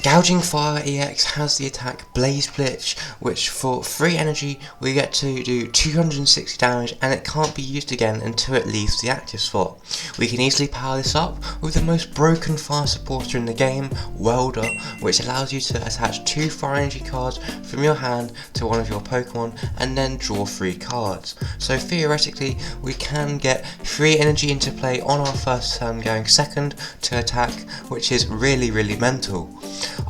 Gouging Fire EX has the attack Blaze Blitz, which for free energy we get to do 260 damage, and it can't be used again until it leaves the active spot. We can easily power this up with the most broken fire supporter in the game, Welder, which allows you to attach 2 fire energy cards from your hand to one of your Pokemon and then draw 3 cards. So theoretically we can get free energy into play on our first turn going second to attack, which is really mental.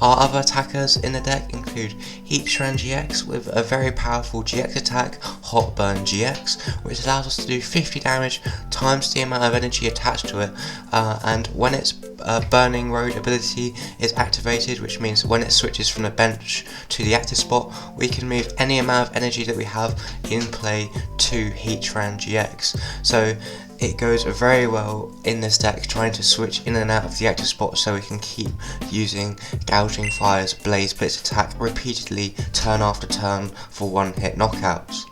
Our other attackers in the deck include Heatran-GX with a very powerful GX attack, Hot Burn GX, which allows us to do 50 damage times the amount of energy attached to it, and when its Burning Road ability is activated, which means when it switches from the bench to the active spot, we can move any amount of energy that we have in play to Heatran-GX. So it goes very well in this deck, trying to switch in and out of the active spot so we can keep using Gouging Fire's Blaze Blitz attack repeatedly turn after turn for one hit knockouts.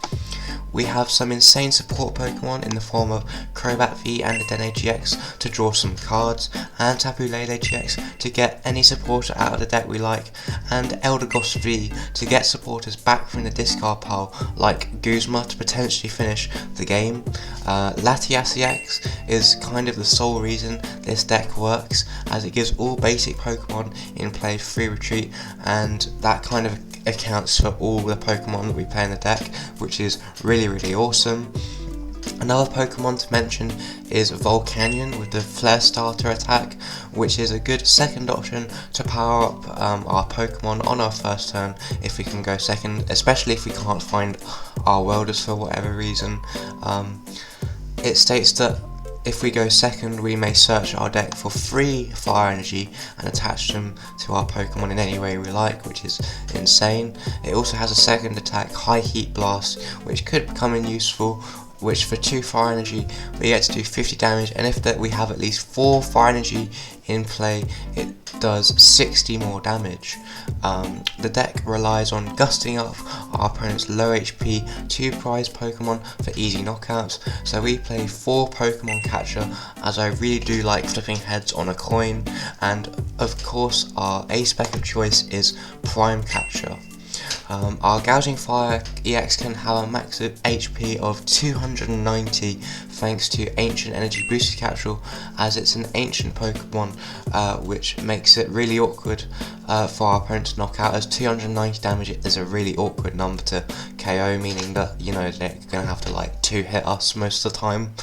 We have some insane support Pokemon in the form of Crobat V and Dedenne-GX to draw some cards, and Tapu Lele-GX to get any supporter out of the deck we like, and Eldegoss V to get supporters back from the discard pile like Guzma to potentially finish the game. Latias EX is kind of the sole reason this deck works, as it gives all basic Pokemon in play free retreat, and that kind of accounts for all the Pokemon that we play in the deck, which is really awesome. Another Pokemon to mention is Volcanion with the Flare Starter attack, which is a good second option to power up our Pokemon on our first turn if we can go second, especially if we can't find our Welders for whatever reason. It states that if we go second, we may search our deck for free fire energy and attach them to our Pokemon in any way we like, which is insane. It also has a second attack, High Heat Blast, which could become useful, which for 2 fire energy we get to do 50 damage, and if we have at least 4 fire energy in play, it does 60 more damage. The deck relies on gusting up our opponent's low HP 2 prize Pokemon for easy knockouts, so we play 4 Pokemon Catcher, as I really do like flipping heads on a coin, and of course our A-spec of choice is Prime Catcher. Our Gouging Fire EX can have a max of HP of 290 thanks to Ancient Energy Boosted Capsule, as it's an ancient Pokemon, which makes it really awkward for our opponent to knock out, as 290 damage is a really awkward number to KO, meaning that, you know, they're going to have to like 2-hit us most of the time.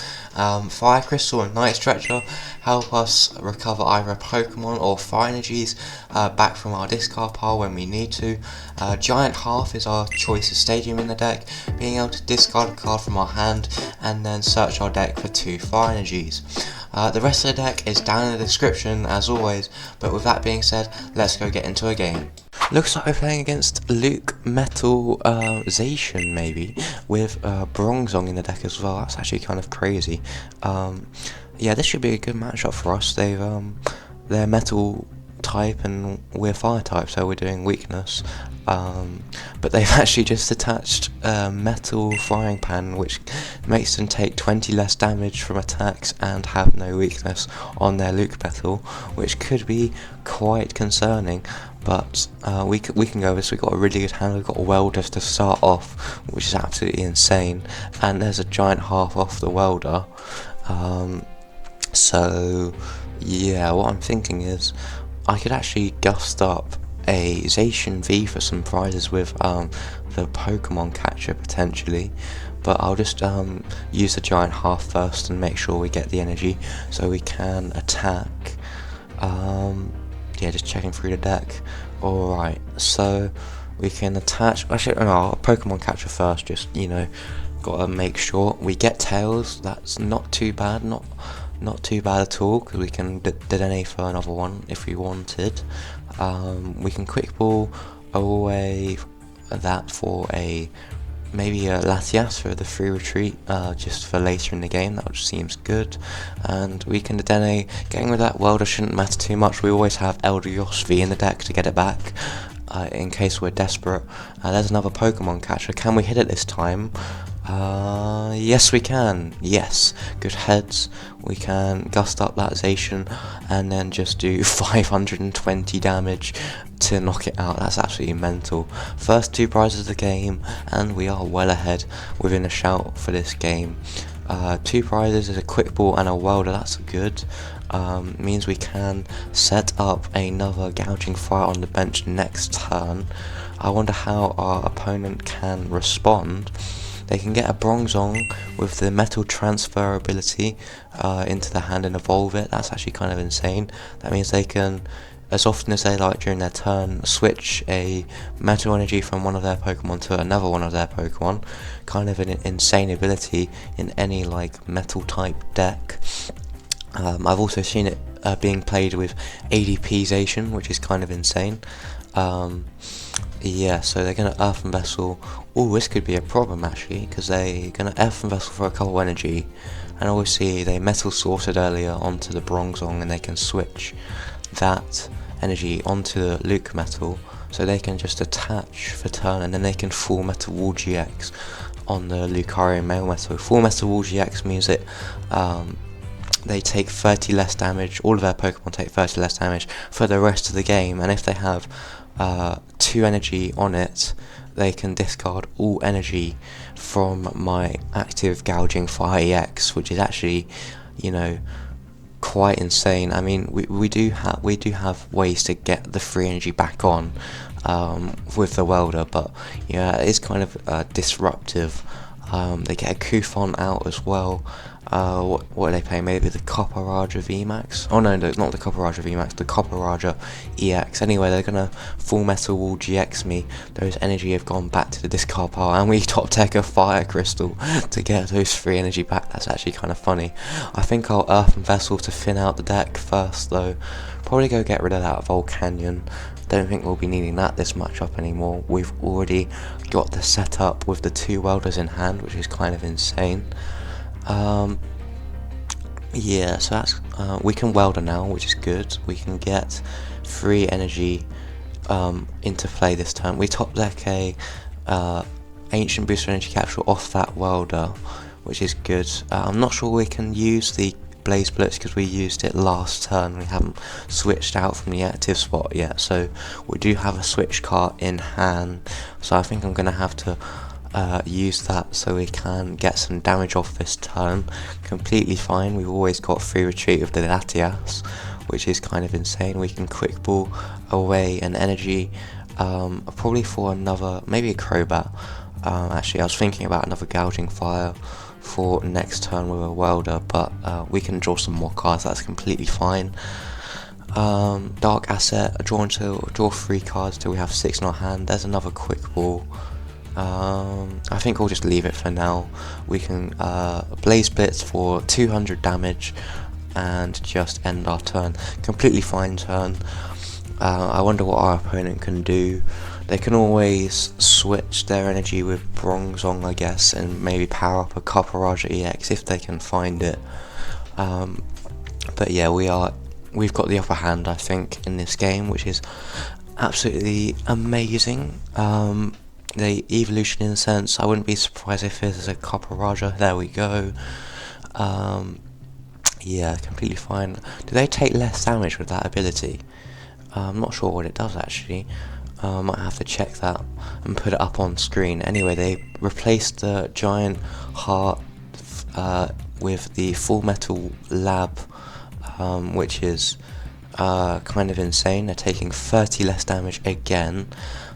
Fire Crystal and Night Stretcher help us recover either a Pokemon or fire energies back from our discard pile when we need to. Giant Hearth is our choice of stadium in the deck, being able to discard a card from our hand and then search our deck for 2 fire energies. The rest of the deck is down in the description as always, but with that being said, let's go get into a game. Looks like we're playing against Luke Metalization maybe, with Bronzong in the deck as well. That's actually kind of crazy. Yeah, this should be a good matchup for us. They're metal type and we're fire type, so we're doing weakness. But they've actually just attached a metal frying pan, which makes them take 20 less damage from attacks and have no weakness on their Luke Metal, which could be quite concerning. But we can go with this. We've got a really good hand. We've got Welders to start off, which is absolutely insane, and there's a Giant Hearth off the Welder. So yeah, what I'm thinking is I could actually gust up a Zacian V for some prizes with the Pokemon Catcher potentially, but I'll just use the Giant Hearth first and make sure we get the energy so we can attack. Yeah, just checking through the deck. Alright, so we can attach, actually no, Pokemon Catcher first, just, you know, gotta make sure we get Tails. That's not too bad, not too bad at all, because we can Dedenne for another one if we wanted. We can Quick Ball away that for maybe a Latias for the free retreat, just for later in the game. That just seems good. And we can Dedenne. Getting rid of that Welder shouldn't matter too much. We always have Eldegoss V in the deck to get it back in case we're desperate. There's another Pokemon Catcher. Can we hit it this time? Yes we can, yes, good heads, we can gust up that Zacian and then just do 520 damage to knock it out. That's absolutely mental. First 2 prizes of the game, and we are well ahead, within a shout for this game. 2 prizes is a quick ball and a welder, that's good. Means we can set up another Gouging Fire on the bench next turn. I wonder how our opponent can respond. They can get a Bronzong with the metal transfer ability into the hand and evolve it. That's actually kind of insane. That means they can, as often as they like during their turn, switch a metal energy from one of their Pokemon to another one of their Pokemon. Kind of an insane ability in any like metal type deck. I've also seen it being played with ADP Zacian, which is kind of insane. Yeah, so they're going to Earthen Vessel. Oh, this could be a problem actually, because they're going to Earthen Vessel for a couple energy, and obviously they Metal Sorted earlier onto the Bronzong, and they can switch that energy onto the Luke Metal, so they can just attach for turn, and then they can Full Metal Wall GX on the Lucario Male Metal. Full Metal Wall GX means that they take 30 less damage, all of their Pokemon take 30 less damage for the rest of the game, and if they have 2 energy on it, they can discard all energy from my active Gouging Fire EX, which is actually, you know, quite insane. I mean, we do have ways to get the free energy back on with the welder, but yeah, it's kind of disruptive. They get a Kufon out as well. What are they paying? Maybe the Copper Raja VMAX? Oh no, not the Copper Raja VMAX, the Copper Raja EX. Anyway, they're gonna Full Metal Wall GX me. Those energy have gone back to the discard pile, and we top deck a Fire Crystal to get those free energy back. That's actually kind of funny. I think I'll Earthen Vessel to thin out the deck first though. Probably go get rid of that Volcanion. Don't think we'll be needing that this matchup anymore. We've already got the setup with the 2 welders in hand, which is kind of insane. Yeah, so that's we can welder now, which is good. We can get free energy into play this turn. We top deck a ancient booster energy capsule off that welder, which is good. I'm not sure we can use the Blaze Blitz because we used it last turn. We haven't switched out from the active spot yet, so we do have a Switch Cart in hand, so I think I'm going to have to use that so we can get some damage off this turn. Completely fine. We've always got free retreat with the Latias, which is kind of insane. We can quick ball away an energy, probably for another, maybe a Crobat. Actually, I was thinking about another Gouging Fire for next turn with a welder, but we can draw some more cards. That's completely fine. Dark Asset, draw 3 cards till we have 6 in our hand. There's another quick ball. I think we'll just leave it for now. We can Blaze Blitz for 200 damage and just end our turn. Completely fine turn. I wonder what our opponent can do. They can always switch their energy with Bronzong, I guess, and maybe power up a Copper Raja EX if they can find it. But yeah, we've got the upper hand, I think, in this game, which is absolutely amazing. The evolution, in a sense, I wouldn't be surprised if there's a Copper Raja. There we go. Yeah, completely fine. Do they take less damage with that ability? I'm not sure what it does actually. Might have to check that and put it up on screen. Anyway, they replaced the Giant Hearth with the Full Metal Lab, which is kind of insane. They're taking 30 less damage again,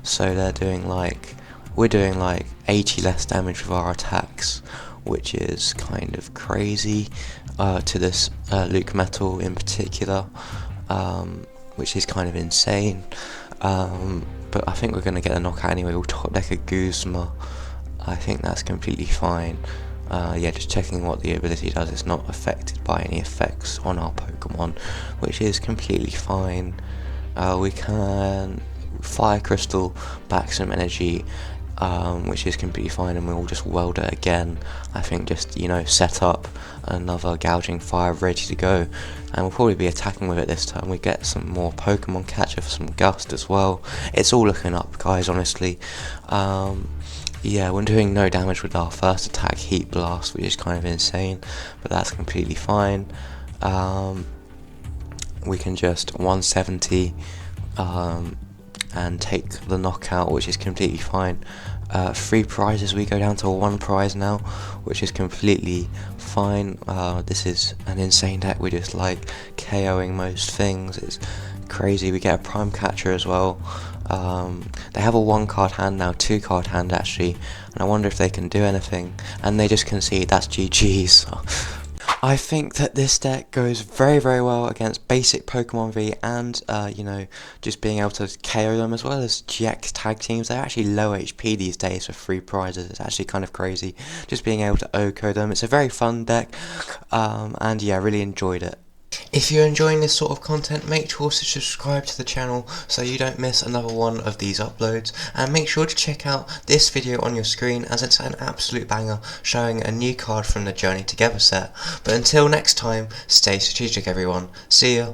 so they're doing like, we're doing like 80 less damage with our attacks, which is kind of crazy to this Luke Metal in particular, which is kind of insane. But I think we're going to get a knockout anyway. We'll top deck a Guzma. I think that's completely fine. Yeah, just checking what the ability does. It's not affected by any effects on our Pokemon, which is completely fine. We can Fire Crystal back some energy, which is completely fine, and we'll just weld it again. I think just, you know, set up another Gouging Fire ready to go, and we'll probably be attacking with it this time. We get some more Pokemon Catcher for some Gust as well. It's all looking up, guys, honestly. yeah, we're doing no damage with our first attack, Heat Blast, which is kind of insane, but that's completely fine. We can just 170 and take the knockout, which is completely fine. 3 prizes, we go down to 1 prize now, which is completely fine. This is an insane deck. We just like KOing most things. It's crazy. We get a Prime Catcher as well. They have a 1 card hand now, 2 card hand actually, and I wonder if they can do anything, and they just concede. That's GG's. I think that this deck goes very well against basic Pokemon V and, you know, just being able to KO them, as well as GX tag teams. They're actually low HP these days for 3 prizes. It's actually kind of crazy, just being able to OHKO them. It's a very fun deck, and yeah, I really enjoyed it. If you're enjoying this sort of content, make sure to subscribe to the channel so you don't miss another one of these uploads, and make sure to check out this video on your screen, as it's an absolute banger showing a new card from the Journey Together set. But until next time, stay strategic everyone. See ya.